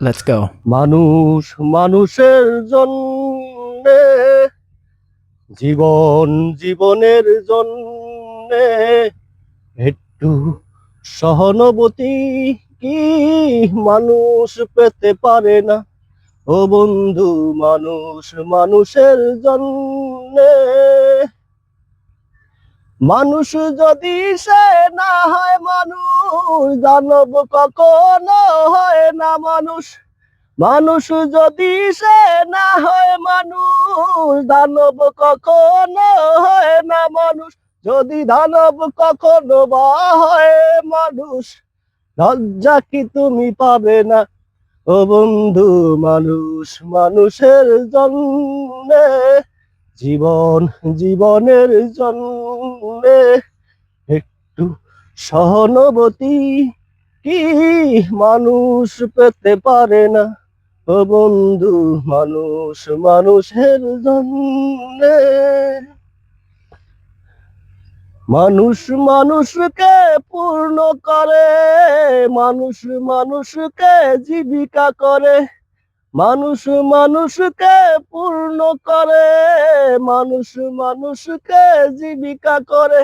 Let's go. মানুষ মানুষের জন্যে, জীবন জীবনের জন্যে একটু সহানুভূতি কি মানুষ পেতে পারে না? ও বন্ধু, মানুষ মানুষের জন্যে, মানুষ যদি সে না হয় মানুষ, দানব কখনো হয় না মানুষ। মানুষ যদি সে না হয় মানুষ, দানব কখনো হয় না মানুষ। যদি দানব কখনো বা হয় মানুষ, লজ্জা কি তুমি পাবে না? ও বন্ধু, মানুষ মানুষের জন্যে, জীবন জীবনের জন্যে একটু সহানুভূতি কি মানুষ পেতে পারে না? ও বন্ধু, মানুষ মানুষের জন্যে। মানুষ মানুষকে পূর্ণ করে, মানুষ মানুষকে জীবিকা করে। মানুষ মানুষকে পূর্ণ করে, মানুষ মানুষকে জীবিকা করে।